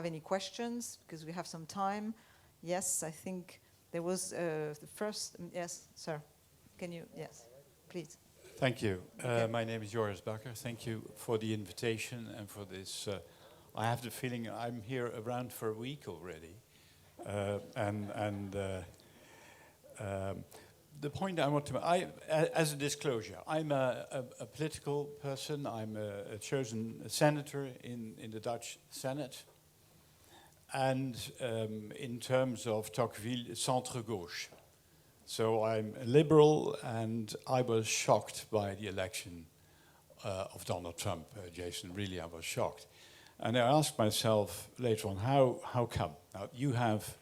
have any questions, because we have some time. Yes, I think there was the first. Yes, sir. Can you? Yes, please. Thank you. Okay. My name is Joris Bakker. Thank you for the invitation and for this. I have the feeling I'm here around for a week already. The point I want to make, as a disclosure, I'm a political person. I'm a chosen senator in the Dutch Senate. And in terms of Tocqueville, centre-gauche. So I'm a liberal, and I was shocked by the election of Donald Trump, Jason. Really, I was shocked. And I asked myself later on, how come? Now, you have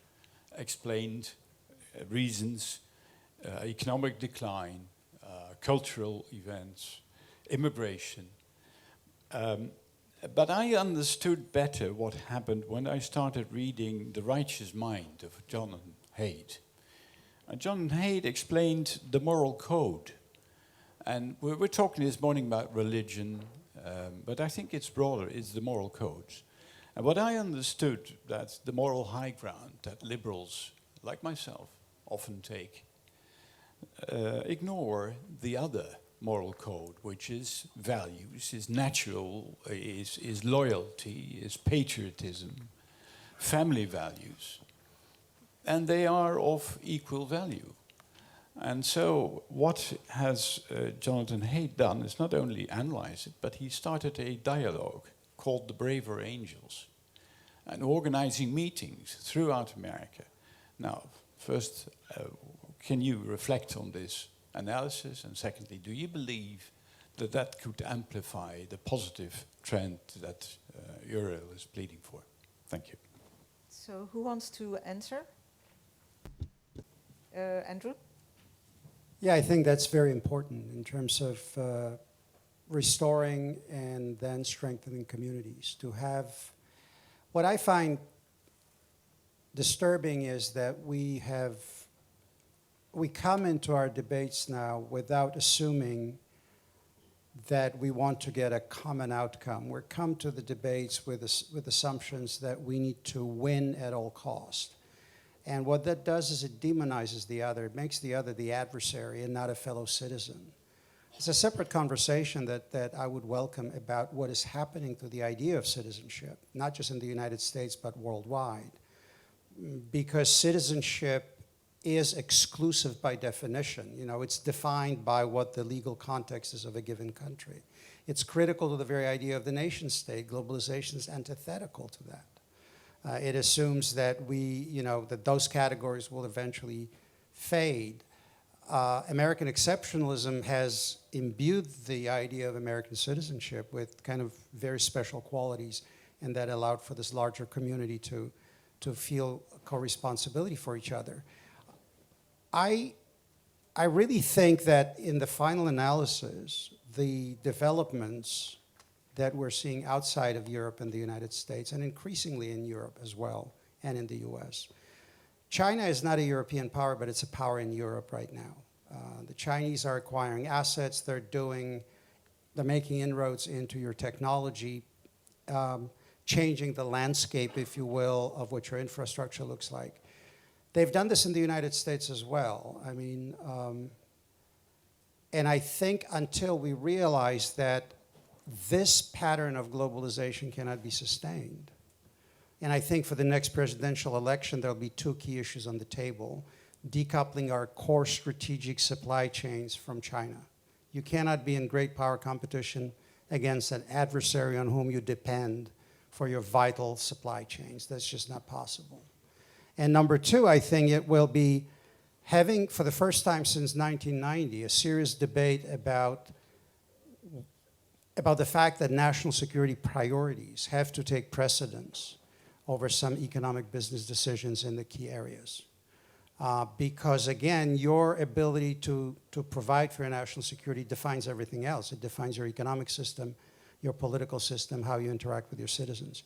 explained reasons, economic decline, cultural events, immigration. But I understood better what happened when I started reading The Righteous Mind of Jonathan Haidt. Jonathan Haidt explained the moral code. And we're talking this morning about religion, but I think it's broader, it's the moral codes. And what I understood, that's the moral high ground that liberals, like myself, often take, ignore the other moral code, which is values, is natural, is loyalty, is patriotism, family values. And they are of equal value. And so what has Jonathan Haidt done is not only analyze it, but he started a dialogue called the Braver Angels, and organizing meetings throughout America. Now, first, can you reflect on this analysis? And secondly, do you believe that that could amplify the positive trend that Uriel is pleading for? Thank you. So who wants to answer? Andrew? Yeah, I think that's very important in terms of restoring and then strengthening communities. To have, what I find disturbing is that we come into our debates now without assuming that we want to get a common outcome. We come to the debates with assumptions that we need to win at all cost. And what that does is it demonizes the other. It makes the other the adversary and not a fellow citizen. It's a separate conversation that I would welcome about what is happening to the idea of citizenship, not just in the United States, but worldwide. Because citizenship is exclusive by definition. You know, it's defined by what the legal context is of a given country. It's critical to the very idea of the nation state. Globalization is antithetical to that. It assumes that that those categories will eventually fade. American exceptionalism has imbued the idea of American citizenship with kind of very special qualities, and that allowed for this larger community to feel co-responsibility for each other. I really think that in the final analysis, the developments that we're seeing outside of Europe and the United States, and increasingly in Europe as well, and in the US. China is not a European power, but it's a power in Europe right now. The Chinese are acquiring assets, they're making inroads into your technology, changing the landscape, if you will, of what your infrastructure looks like. They've done this in the United States as well. I mean, and I think until we realize that this pattern of globalization cannot be sustained. And I think for the next presidential election, there'll be two key issues on the table. Decoupling our core strategic supply chains from China. You cannot be in great power competition against an adversary on whom you depend for your vital supply chains. That's just not possible. And number two, I think it will be having, for the first time since 1990, a serious debate about the fact that national security priorities have to take precedence over some economic business decisions in the key areas. Because again, your ability to provide for your national security defines everything else. It defines your economic system, your political system, how you interact with your citizens.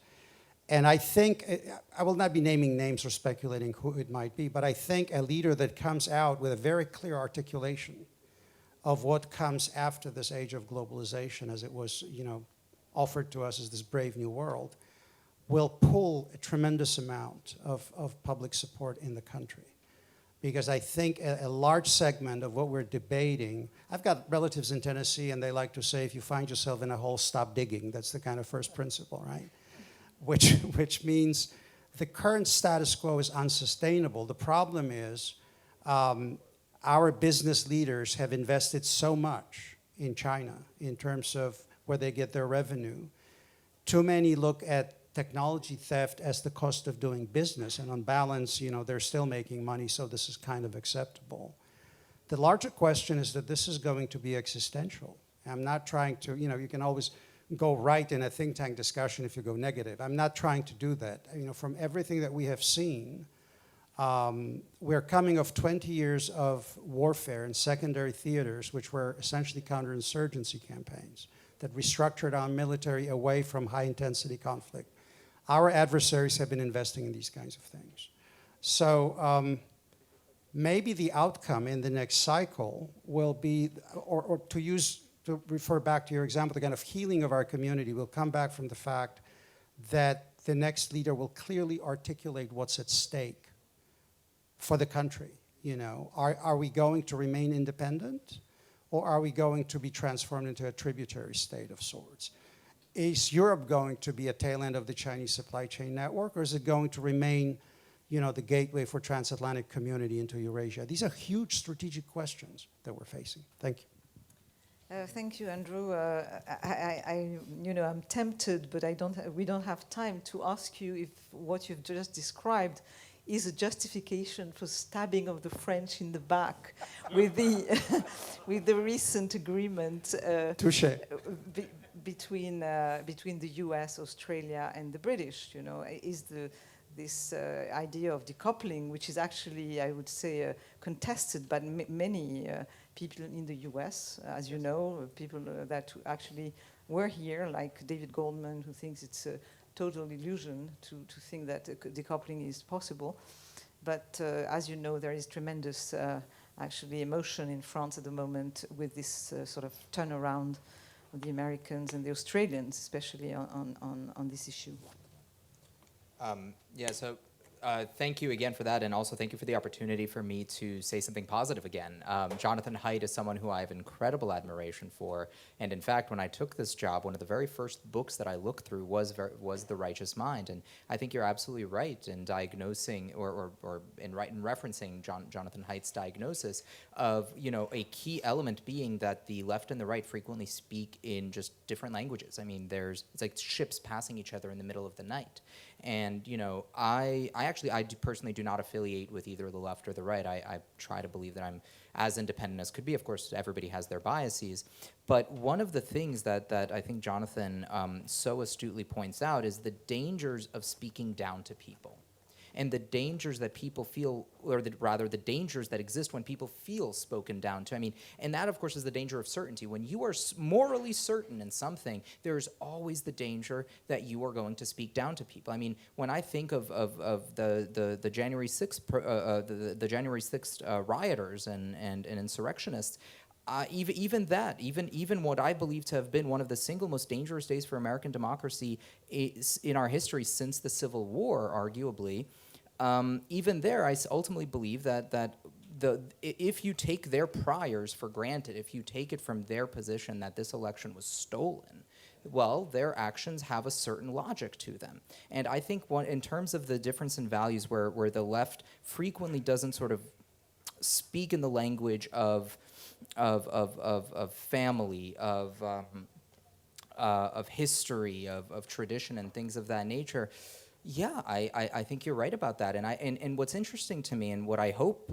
And I think, I will not be naming names or speculating who it might be, but I think a leader that comes out with a very clear articulation of what comes after this age of globalization, as it was, offered to us as this brave new world, will pull a tremendous amount of public support in the country. Because I think a large segment of what we're debating, I've got relatives in Tennessee and they like to say, if you find yourself in a hole, stop digging. That's the kind of first principle, right? Which means the current status quo is unsustainable. The problem is our business leaders have invested so much in China in terms of where they get their revenue. Too many look at technology theft as the cost of doing business, and on balance, they're still making money, so this is kind of acceptable. The larger question is that this is going to be existential. I'm not trying to, you can always go right in a think tank discussion if you go negative. I'm not trying to do that. From everything that we have seen, we're coming off 20 years of warfare in secondary theaters, which were essentially counterinsurgency campaigns that restructured our military away from high-intensity conflict. Our adversaries have been investing in these kinds of things. So maybe the outcome in the next cycle will be, or to refer back to your example again of healing of our community, will come back from the fact that the next leader will clearly articulate what's at stake for the country. Are we going to remain independent, or are we going to be transformed into a tributary state of sorts? Is Europe going to be a tail end of the Chinese supply chain network, or is it going to remain, the gateway for transatlantic community into Eurasia? These are huge strategic questions that we're facing. Thank you. Thank you, Andrew. I'm tempted, but we don't have time to ask you if what you've just described is a justification for stabbing of the French in the back with the recent agreement. Touché. Between the U.S., Australia, and the British, is this idea of decoupling, which is actually, I would say, contested by many people in the U.S., as you know, people that actually were here, like David Goldman, who thinks it's a total illusion to think that decoupling is possible. But as you know, there is tremendous actually emotion in France at the moment with this sort of turnaround of the Americans and the Australians, especially on this issue. So thank you again for that, and also thank you for the opportunity for me to say something positive again. Jonathan Haidt is someone who I have incredible admiration for, and in fact, when I took this job, one of the very first books that I looked through was The Righteous Mind, and I think you're absolutely right in diagnosing or in referencing Jonathan Haidt's diagnosis of a key element being that the left and the right frequently speak in just different languages. I mean, it's like ships passing each other in the middle of the night. And I personally do not affiliate with either the left or the right. I try to believe that I'm as independent as could be. Of course, everybody has their biases. But one of the things that I think Jonathan so astutely points out is the dangers of speaking down to people. And the dangers that people feel, or the dangers that exist when people feel spoken down to. I mean, and that, of course, is the danger of certainty. When you are morally certain in something, there's always the danger that you are going to speak down to people. I mean, when I think of the January 6th, the January 6th rioters and insurrectionists, even what I believe to have been one of the single most dangerous days for American democracy in our history since the Civil War, arguably, even there, I ultimately believe that if you take their priors for granted, if you take it from their position that this election was stolen, well, their actions have a certain logic to them. And I think in terms of the difference in values where the left frequently doesn't sort of speak in the language of family, of history, of tradition, and things of that nature. Yeah, I think you're right about that. And what's interesting to me, and what I hope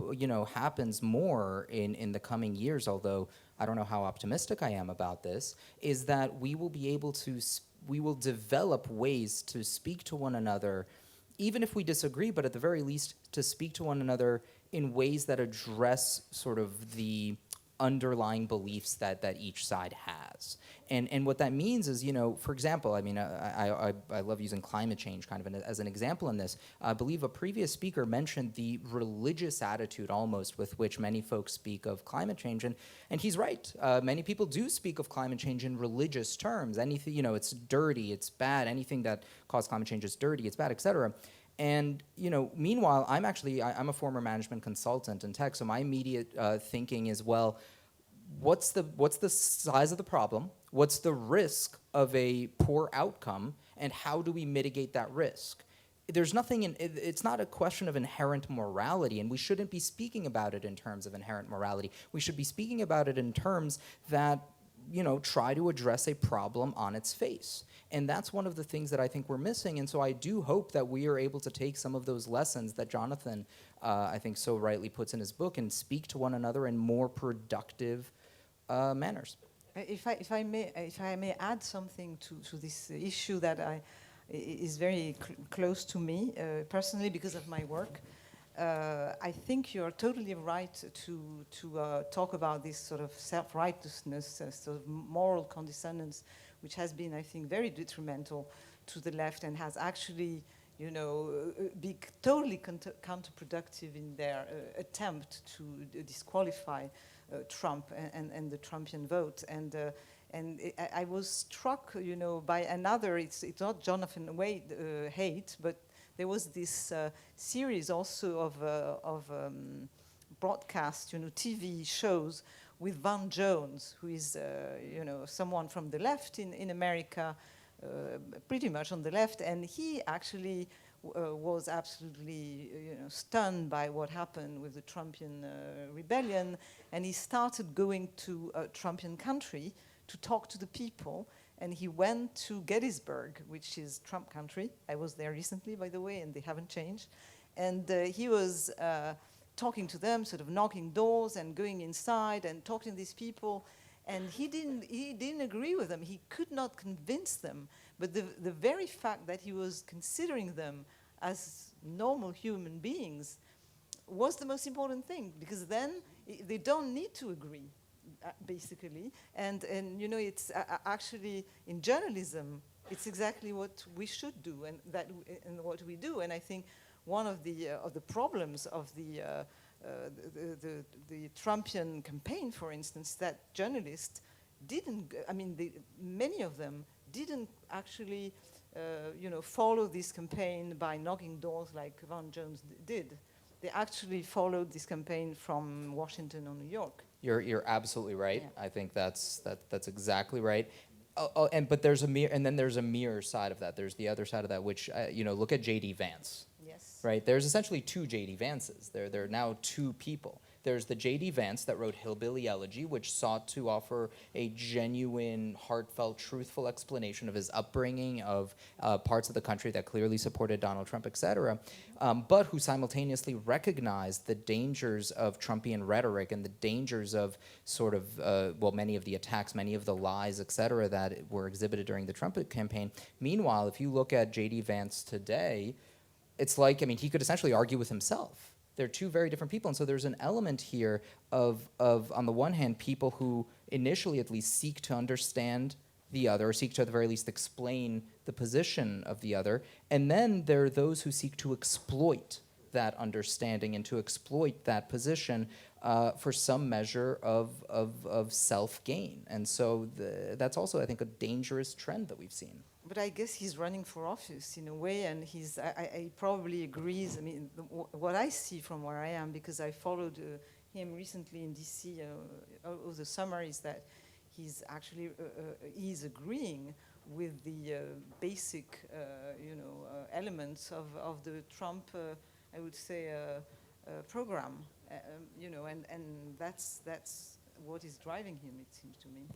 happens more in the coming years, although I don't know how optimistic I am about this, is that we will be able to we will develop ways to speak to one another, even if we disagree, but at the very least to speak to one another in ways that address sort of the underlying beliefs that each side has. And what that means is, for example, I mean, I love using climate change kind of as an example in this. I believe a previous speaker mentioned the religious attitude almost with which many folks speak of climate change, and he's right. Many people do speak of climate change in religious terms. Anything, it's dirty, it's bad. Anything that caused climate change is dirty, it's bad, etc. And meanwhile, I'm a former management consultant in tech, so my immediate thinking is, well, what's the size of the problem? What's the risk of a poor outcome, and how do we mitigate that risk? There's nothing it's not a question of inherent morality, and we shouldn't be speaking about it in terms of inherent morality. We should be speaking about it in terms that try to address a problem on its face. And that's one of the things that I think we're missing. And so I do hope that we are able to take some of those lessons that Jonathan, I think, so rightly puts in his book and speak to one another in more productive manners. If I may add something to this issue that is very close to me personally because of my work. I think you're totally right to talk about this sort of self-righteousness, sort of moral condescendence, which has been, I think, very detrimental to the left and has actually, be totally counterproductive in their attempt to disqualify Trump and the Trumpian vote. And I was struck, by another. It's not Jonathan hate, but there was this series also of broadcast, TV shows with Van Jones, who is, someone from the left in America, pretty much on the left, and he actually was absolutely, stunned by what happened with the Trumpian rebellion, and he started going to a Trumpian country to talk to the people. And he went to Gettysburg, which is Trump country. I was there recently, by the way, and they haven't changed. And he was talking to them, sort of knocking doors and going inside and talking to these people. And he didn't agree with them. He could not convince them. But the very fact that he was considering them as normal human beings was the most important thing, because then they don't need to agree. Basically, and it's actually in journalism, it's exactly what we should do, and what we do. And I think one of the problems of the Trumpian campaign, for instance, that journalists didn't. I mean, many of them didn't actually, follow this campaign by knocking doors like Van Jones did. They actually followed this campaign from Washington or New York. You're absolutely right. Yeah. I think that's exactly right. But there's a mirror side of that. There's the other side of that, which look at J.D. Vance. Yes. Right. There's essentially two J.D. Vances. There are now two people. There's the J.D. Vance that wrote Hillbilly Elegy, which sought to offer a genuine, heartfelt, truthful explanation of his upbringing, of parts of the country that clearly supported Donald Trump, et cetera, but who simultaneously recognized the dangers of Trumpian rhetoric and the dangers of sort of, many of the attacks, many of the lies, et cetera, that were exhibited during the Trump campaign. Meanwhile, if you look at J.D. Vance today, it's like, he could essentially argue with himself. They're two very different people. And so there's an element here of on the one hand, people who initially at least seek to understand the other, or seek to at the very least explain the position of the other. And then there are those who seek to exploit that understanding and to exploit that position for some measure of self-gain. And so that's also, I think, a dangerous trend that we've seen. But I guess he's running for office in a way, and I probably agrees. What I see from where I am, because I followed him recently in DC over the summer, is that he's actually he's agreeing with the basic elements of the Trump, I would say, program, and that's what is driving him, it seems to me.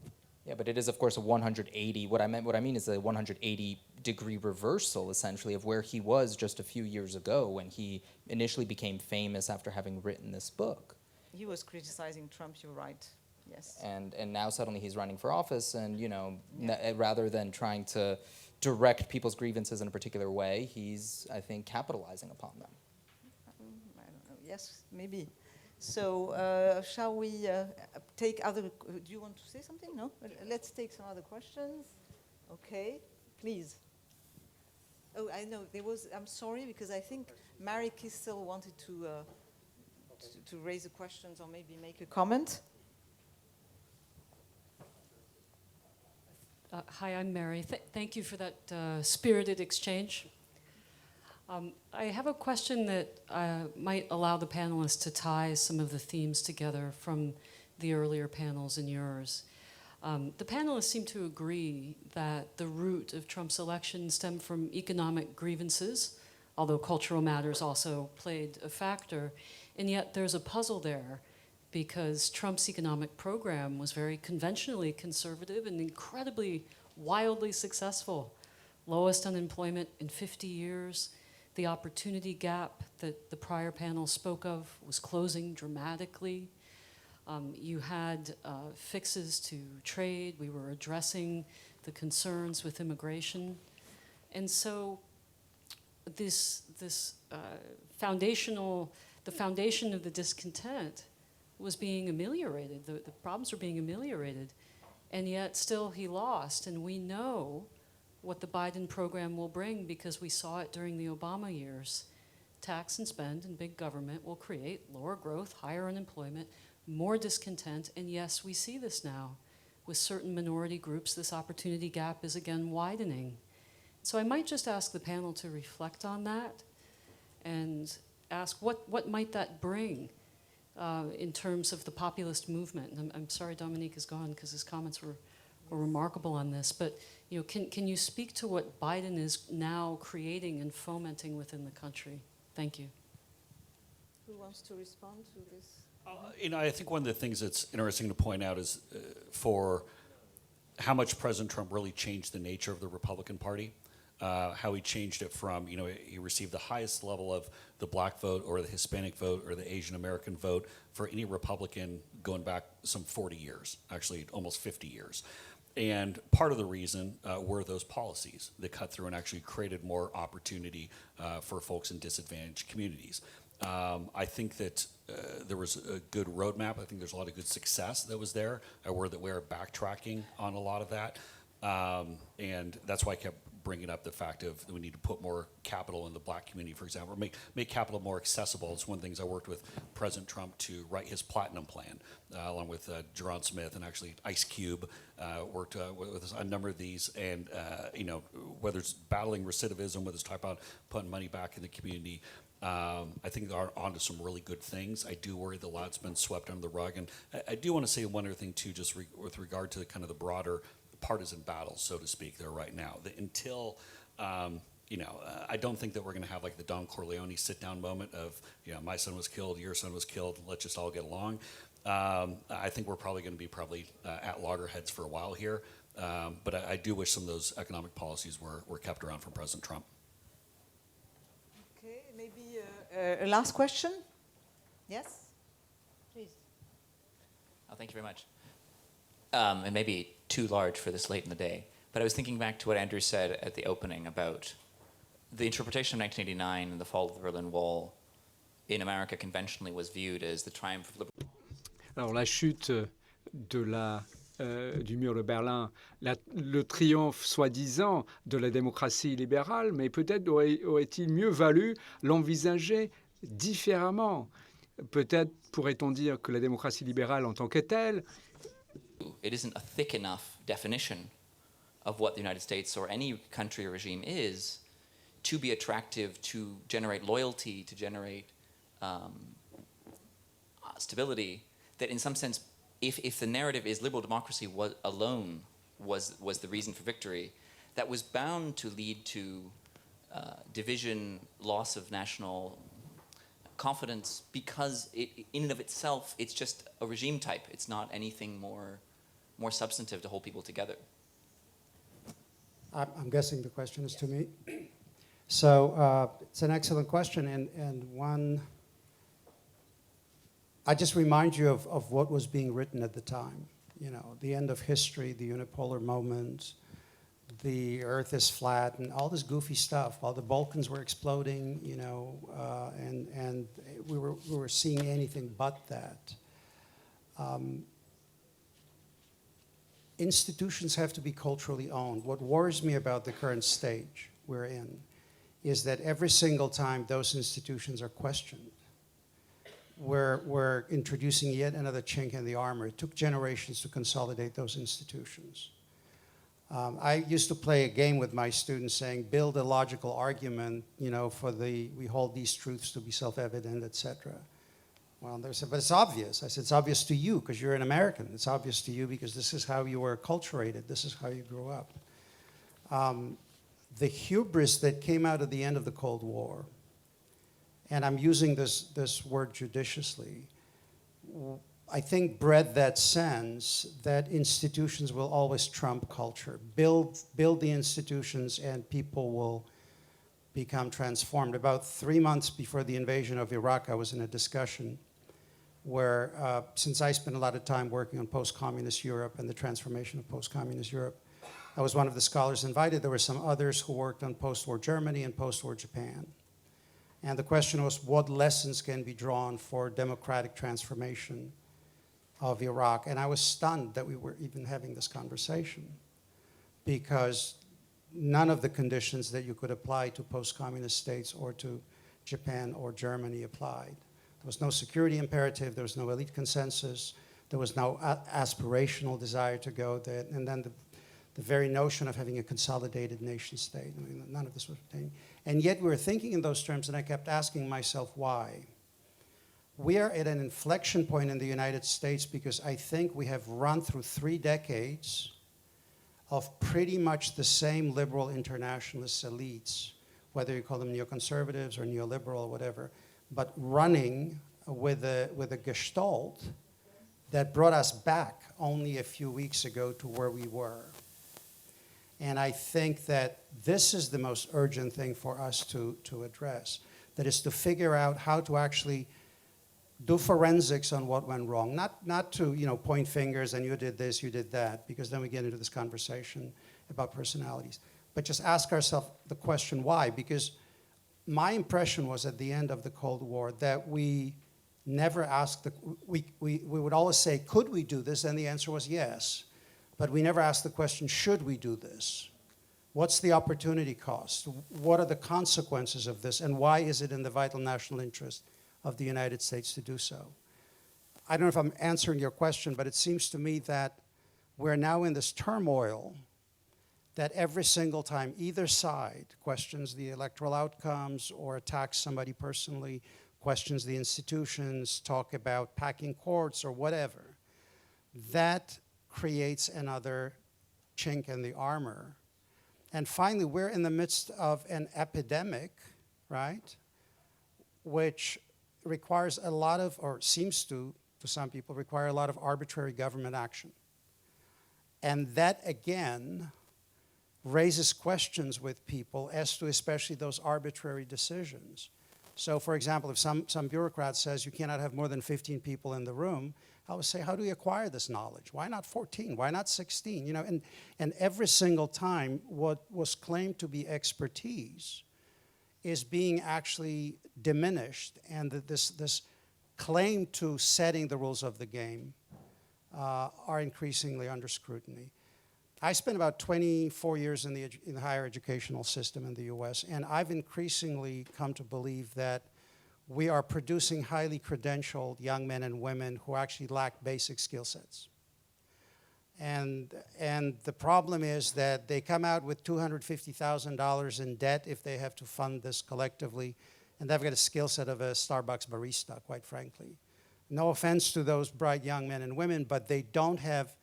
Yeah, but it is, of course, a 180. What I mean is a 180-degree reversal, essentially, of where he was just a few years ago when he initially became famous after having written this book. He was criticizing Trump. You're right. Yes. And now suddenly he's running for office, and rather than trying to direct people's grievances in a particular way, he's, I think, capitalizing upon them. I don't know. Yes, maybe. So shall we take other, do you want to say something? No? Let's take some other questions. Okay, please. Oh, I know, I'm sorry, because I think Mariki still wanted to raise the questions or maybe make a comment. Hi, I'm Mary. Thank you for that spirited exchange. I have a question that might allow the panelists to tie some of the themes together from the earlier panels and yours. The panelists seem to agree that the root of Trump's election stemmed from economic grievances, although cultural matters also played a factor. And yet there's a puzzle there, because Trump's economic program was very conventionally conservative and incredibly wildly successful. Lowest unemployment in 50 years. The opportunity gap that the prior panel spoke of was closing dramatically. You had fixes to trade. We were addressing the concerns with immigration. And so this foundation of the discontent was being ameliorated. The problems were being ameliorated. And yet still he lost. And we know what the Biden program will bring because we saw it during the Obama years. Tax and spend and big government will create lower growth, higher unemployment, more discontent. And yes, we see this now. With certain minority groups, this opportunity gap is again widening. So I might just ask the panel to reflect on that and ask what might that bring in terms of the populist movement. And I'm sorry Dominique is gone because his comments were remarkable on this. But can you speak to what Biden is now creating and fomenting within the country? Thank you. Who wants to respond to this? I think one of the things that's interesting to point out is for how much President Trump really changed the nature of the Republican Party. How he changed it from, he received the highest level of the black vote or the Hispanic vote or the Asian American vote for any Republican going back some 40 years, actually almost 50 years. And part of the reason were those policies that cut through and actually created more opportunity for folks in disadvantaged communities. I think that there was a good roadmap. I think there's a lot of good success that was there. I worry that we're backtracking on a lot of that. And that's why I kept bringing up the fact of we need to put more capital in the black community, for example, or make capital more accessible. It's one of the things I worked with President Trump to write his Platinum Plan, along with Jerron Smith and actually Ice Cube, worked with a number of these. And, whether it's battling recidivism, whether it's talking about putting money back in the community, I think they're onto some really good things. I do worry that a lot's been swept under the rug. And I do want to say one other thing, too, just with regard to kind of the broader partisan battles, so to speak, there right now. Until, I don't think that we're going to have like the Don Corleone sit-down moment of, my son was killed, your son was killed, let's just all get along. I think we're probably going to be at loggerheads for a while here. But I do wish some of those economic policies were kept around from President Trump. Okay, maybe a last question? Yes? Please. Oh, thank you very much. And maybe too large for this late in the day, but I was thinking back to what Andrew said at the opening about the interpretation of 1989 and the fall of the Berlin Wall in America conventionally was viewed as the triumph of liberty. Alors la chute du mur de Berlin, le triomphe soi-disant de la démocratie libérale, mais peut-être aurait-il mieux valu l'envisager différemment. Peut-être pourrait-on dire que la démocratie libérale en tant que telle. It isn't a thick enough definition of what the United States or any country or regime is to be attractive, to generate loyalty, to generate stability, that in some sense, if the narrative is liberal democracy alone was the reason for victory, that was bound to lead to division, loss of national confidence, because in and of itself, it's just a regime type. It's not anything more substantive to hold people together. I'm guessing the question is to me. So it's an excellent question, and one, I just remind you of what was being written at the time. The end of history, the unipolar moment, the Earth is flat and all this goofy stuff, while the Balkans were exploding, and we were seeing anything but that. Institutions have to be culturally owned. What worries me about the current stage we're in is that every single time those institutions are questioned, we're introducing yet another chink in the armor. It took generations to consolidate those institutions. I used to play a game with my students saying, build a logical argument, we hold these truths to be self-evident, etc. Well, they said, but it's obvious. I said, it's obvious to you because you're an American. It's obvious to you because this is how you were acculturated. This is how you grew up. The hubris that came out of the end of the Cold War, and I'm using this word judiciously, I think bred that sense that institutions will always trump culture. Build the institutions and people will become transformed. About 3 months before the invasion of Iraq, I was in a discussion where, since I spent a lot of time working on post-communist Europe and the transformation of post-communist Europe, I was one of the scholars invited. There were some others who worked on post-war Germany and post-war Japan. And the question was, what lessons can be drawn for democratic transformation of Iraq? And I was stunned that we were even having this conversation, because none of the conditions that you could apply to post-communist states or to Japan or Germany applied. There was no security imperative, there was no elite consensus, there was no aspirational desire to go there, and then the very notion of having a consolidated nation state. I mean, none of this was obtained. And yet we were thinking in those terms, and I kept asking myself why. We are at an inflection point in the United States because I think we have run through 3 decades of pretty much the same liberal internationalist elites, whether you call them neoconservatives or neoliberal or whatever, but running with a gestalt that brought us back only a few weeks ago to where we were. And I think that this is the most urgent thing for us to address. That is to figure out how to actually do forensics on what went wrong. Not to point fingers and you did this, you did that, because then we get into this conversation about personalities. But just ask ourselves the question why. Because my impression was at the end of the Cold War that we never asked, we would always say, could we do this? And the answer was yes. But we never asked the question, should we do this? What's the opportunity cost? What are the consequences of this? And why is it in the vital national interest of the United States to do so? I don't know if I'm answering your question, but it seems to me that we're now in this turmoil that every single time either side questions the electoral outcomes or attacks somebody personally, questions the institutions, talk about packing courts or whatever, that creates another chink in the armor. And finally, we're in the midst of an epidemic, right, which requires a lot of, or seems to some people, require a lot of arbitrary government action. And that, again, raises questions with people as to especially those arbitrary decisions. So, for example, if some bureaucrat says you cannot have more than 15 people in the room, I would say, how do you acquire this knowledge? Why not 14? Why not 16? And every single time what was claimed to be expertise is being actually diminished, and this claim to setting the rules of the game are increasingly under scrutiny. I spent about 24 years in the higher educational system in the US, and I've increasingly come to believe that we are producing highly credentialed young men and women who actually lack basic skill sets. And the problem is that they come out with $250,000 in debt if they have to fund this collectively, and they've got a skill set of a Starbucks barista, quite frankly. No offense to those bright young men and women, but they don't have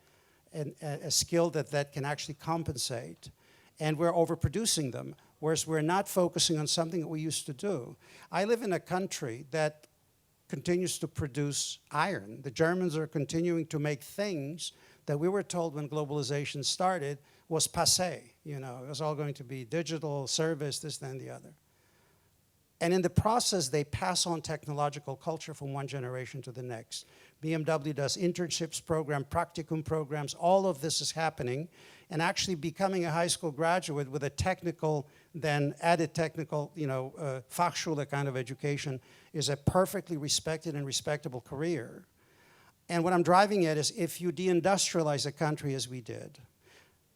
a skill that can actually compensate, and we're overproducing them, whereas we're not focusing on something that we used to do. I live in a country that continues to produce iron. The Germans are continuing to make things that we were told when globalization started was passé. It was all going to be digital, service, this, then, the other. And in the process, they pass on technological culture from one generation to the next. BMW does internships program, practicum programs, all of this is happening. and actually becoming a high school graduate with a technical, then added technical, Fachschule kind of education is a perfectly respected and respectable career. And what I'm driving at is if you deindustrialize a country as we did,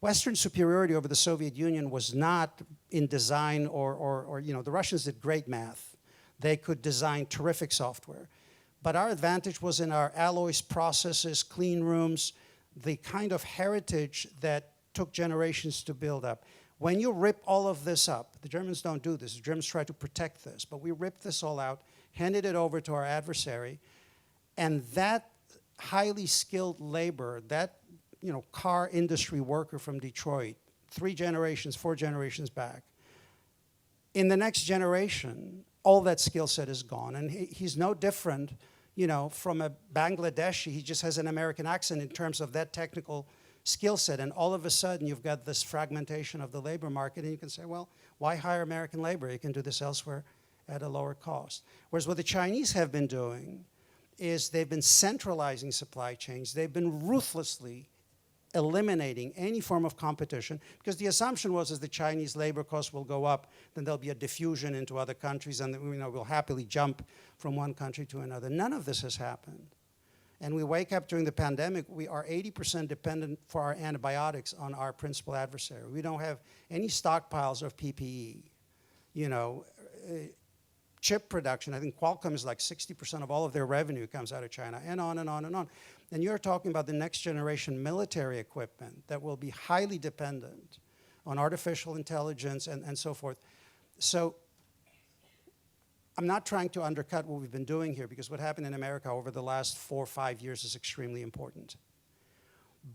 Western superiority over the Soviet Union was not in design or the Russians did great math. They could design terrific software. But our advantage was in our alloys, processes, clean rooms, the kind of heritage that took generations to build up. When you rip all of this up, the Germans don't do this. The Germans try to protect this. But we ripped this all out, handed it over to our adversary, and that highly skilled labor, that car industry worker from Detroit, 3 generations, 4 generations back, in the next generation, all that skill set is gone. And he's no different, from a Bangladeshi. He just has an American accent in terms of that technical skill set. And all of a sudden, you've got this fragmentation of the labor market. And you can say, well, why hire American labor? You can do this elsewhere at a lower cost. Whereas what the Chinese have been doing is they've been centralizing supply chains. They've been ruthlessly eliminating any form of competition, because the assumption was as the Chinese labor costs will go up, then there'll be a diffusion into other countries, and we'll happily jump from one country to another. None of this has happened. And we wake up during the pandemic, we are 80% dependent for our antibiotics on our principal adversary. We don't have any stockpiles of PPE. Chip production, I think Qualcomm is like 60% of all of their revenue comes out of China, and on and on and on. And you're talking about the next generation military equipment that will be highly dependent on artificial intelligence and so forth. So I'm not trying to undercut what we've been doing here, because what happened in America over the last 4 or 5 years is extremely important.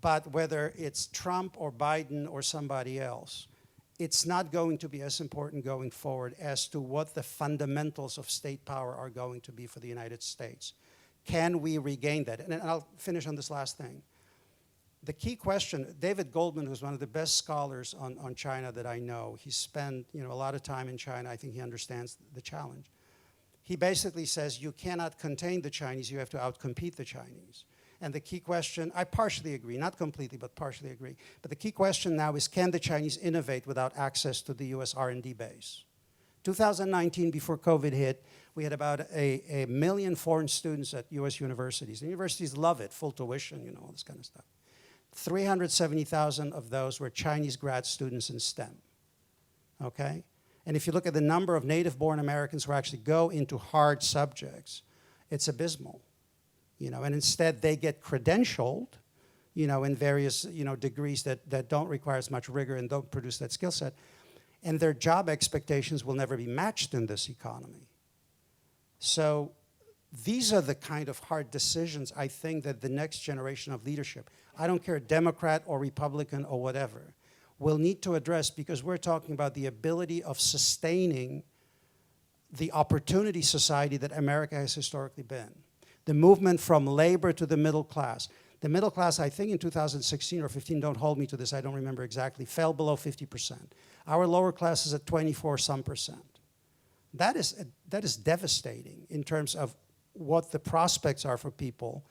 But whether it's Trump or Biden or somebody else, it's not going to be as important going forward as to what the fundamentals of state power are going to be for the United States. Can we regain that? And I'll finish on this last thing. The key question, David Goldman, who's one of the best scholars on China that I know, he spent a lot of time in China. I think he understands the challenge. He basically says you cannot contain the Chinese, you have to outcompete the Chinese. And the key question, I partially agree, not completely, but partially agree. But the key question now is, can the Chinese innovate without access to the US R&D base? 2019, before COVID hit, we had about a million foreign students at US universities. The universities love it, full tuition, all this kind of stuff. 370,000 of those were Chinese grad students in STEM, okay? And if you look at the number of native-born Americans who actually go into hard subjects, it's abysmal. And instead they get credentialed, in various, degrees that don't require as much rigor and don't produce that skill set. And their job expectations will never be matched in this economy. So these are the kind of hard decisions I think that the next generation of leadership, I don't care Democrat or Republican or whatever, will need to address, because we're talking about the ability of sustaining the opportunity society that America has historically been. The movement from labor to the middle class. The middle class, I think in 2016 or 15, don't hold me to this, I don't remember exactly, fell below 50%. Our lower class is at 24% That is devastating in terms of what the prospects are for people.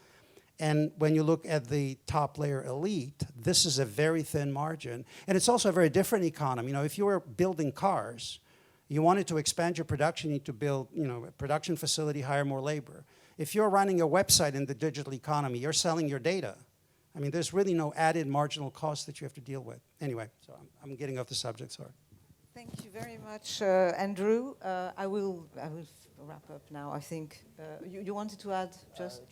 And when you look at the top layer elite, this is a very thin margin. And it's also a very different economy. If you were building cars, you wanted to expand your production, you need to build a production facility, hire more labor. If you're running a website in the digital economy, you're selling your data. There's really no added marginal cost that you have to deal with. Anyway, so I'm getting off the subject, sorry. Thank you very much, Andrew. I will wrap up now, I think. You wanted to add just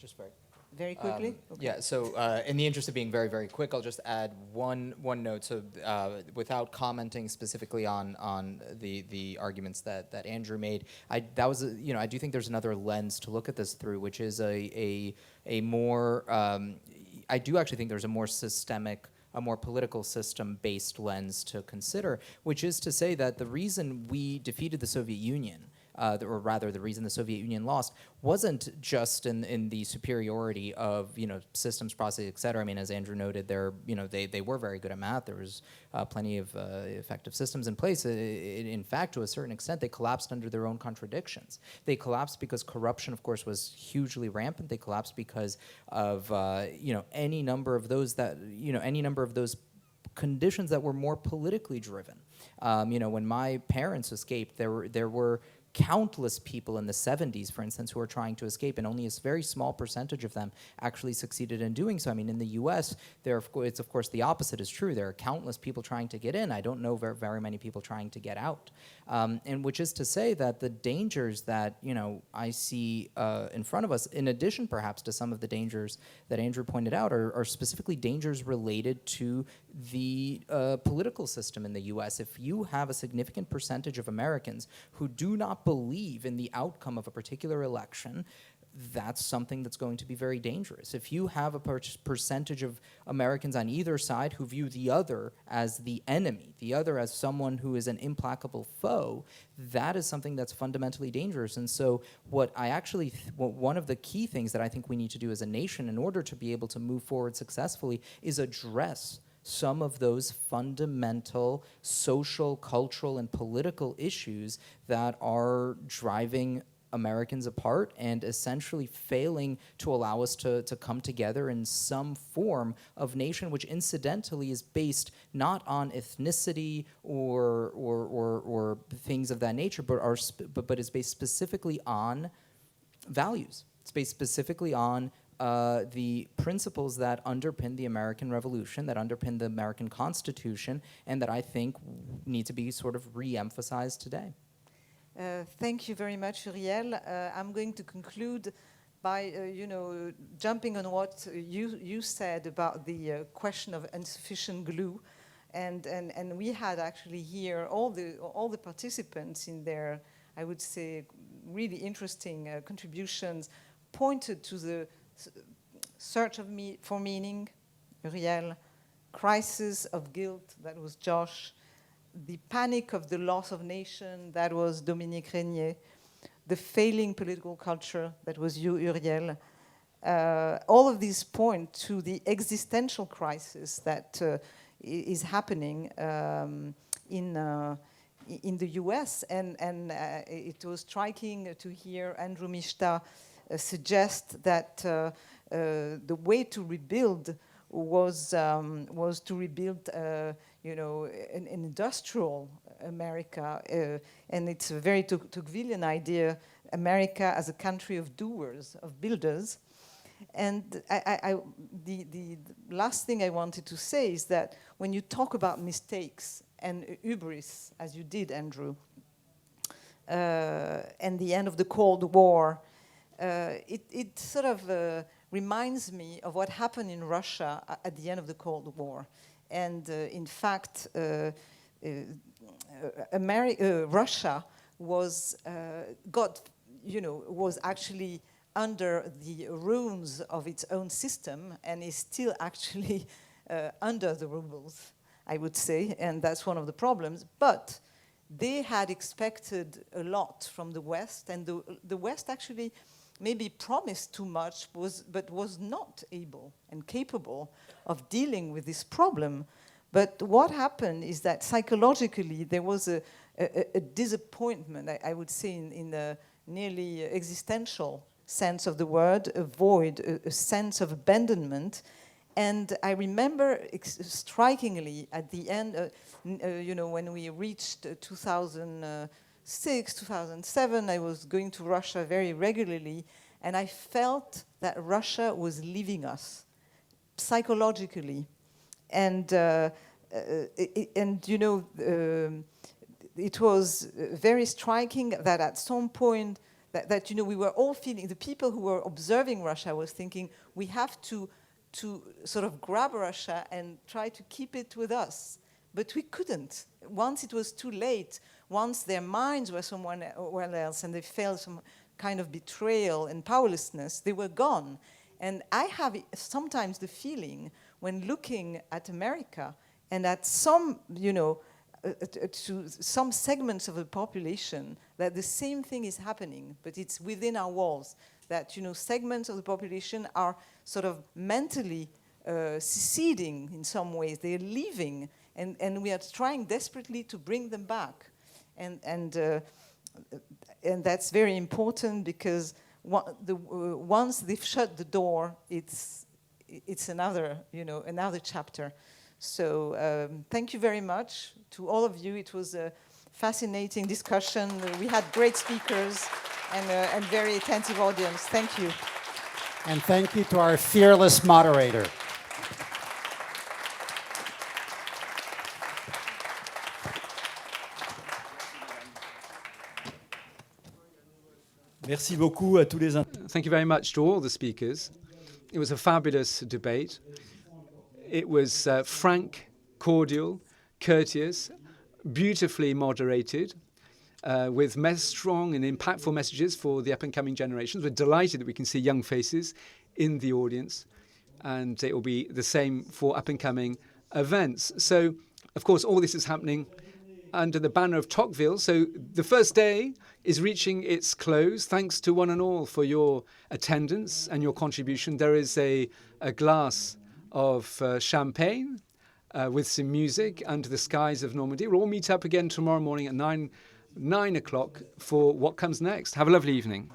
very quickly? Okay. Yeah, so in the interest of being very, very quick, I'll just add one note. So without commenting specifically on the arguments that Andrew made, I do think there's another lens to look at this through, which is a more, I do actually think there's a more systemic, a more political system-based lens to consider, which is to say that the reason we defeated the Soviet Union, or rather the reason the Soviet Union lost, wasn't just in the superiority of systems, processes, et cetera. As Andrew noted, they were very good at math. There was plenty of effective systems in place. In fact, to a certain extent, they collapsed under their own contradictions. They collapsed because corruption, of course, was hugely rampant. They collapsed because of any number of those conditions that were more politically driven. When my parents escaped, there were countless people in the 70s, for instance, who were trying to escape, and only a very small percentage of them actually succeeded in doing so. I mean, in the U.S., it's of course the opposite is true. There are countless people trying to get in. I don't know very many people trying to get out. And which is to say that the dangers that I see in front of us, in addition perhaps to some of the dangers that Andrew pointed out, are specifically dangers related to the political system in the U.S. If you have a significant percentage of Americans who do not believe in the outcome of a particular election, that's something that's going to be very dangerous. If you have a percentage of Americans on either side who view the other as the enemy, the other as someone who is an implacable foe, that is something that's fundamentally dangerous. And so one of the key things that I think we need to do as a nation in order to be able to move forward successfully is address some of those fundamental social, cultural, and political issues that are driving Americans apart and essentially failing to allow us to come together in some form of nation, which incidentally is based not on ethnicity or things of that nature, but is based specifically on values. It's based specifically on the principles that underpin the American Revolution, that underpin the American Constitution, and that I think need to be sort of re-emphasized today. Thank you very much, Uriel. I'm going to conclude by, jumping on what you said about the question of insufficient glue, and we had actually here all the participants in their, I would say, really interesting contributions pointed to the search for meaning, Uriel, crisis of guilt, that was Josh, the panic of the loss of nation, that was Dominique Reynié, the failing political culture, that was you, Uriel. All of these point to the existential crisis that is happening in the US, and it was striking to hear Andrew Michta suggest that the way to rebuild was to rebuild, an industrial America, and it's a very Tocquevillian idea, America as a country of doers, of builders. And the last thing I wanted to say is that when you talk about mistakes and hubris, as you did, Andrew, and the end of the Cold War, it sort of reminds me of what happened in Russia at the end of the Cold War. And in fact, Russia was was actually under the ruins of its own system, and is still actually under the rubles, I would say, and that's one of the problems. But they had expected a lot from the West, and the West actually maybe promised too much, but was not able and capable of dealing with this problem. But what happened is that psychologically there was a disappointment, I would say, in a nearly existential sense of the word, a void, a sense of abandonment. And I remember strikingly at the end, when we reached 2006, 2007, I was going to Russia very regularly, and I felt that Russia was leaving us psychologically. And it was very striking that at some point that we were all feeling, the people who were observing Russia was thinking, we have to sort of grab Russia and try to keep it with us. But we couldn't. Once it was too late, once their minds were somewhere else and they felt some kind of betrayal and powerlessness, they were gone. And I have sometimes the feeling when looking at America and at some, to some segments of the population, that the same thing is happening, but it's within our walls. That segments of the population are sort of mentally seceding in some ways. They're leaving, and we are trying desperately to bring them back, and that's very important because once they've shut the door, it's another another chapter. So thank you very much to all of you. It was a fascinating discussion. We had great speakers and very attentive audience. Thank you. And thank you to our fearless moderator. Merci beaucoup à tous les Thank you very much to all the speakers. It was a fabulous debate. It was frank, cordial, courteous, beautifully moderated, with strong and impactful messages for the up-and-coming generations. We're delighted that we can see young faces in the audience, and it will be the same for up-and-coming events. So, of course, all this is happening under the banner of Tocqueville. So the first day is reaching its close. Thanks to one and all for your attendance and your contribution. There is a glass of champagne with some music under the skies of Normandy. We'll all meet up again tomorrow morning at 9 o'clock for what comes next. Have a lovely evening.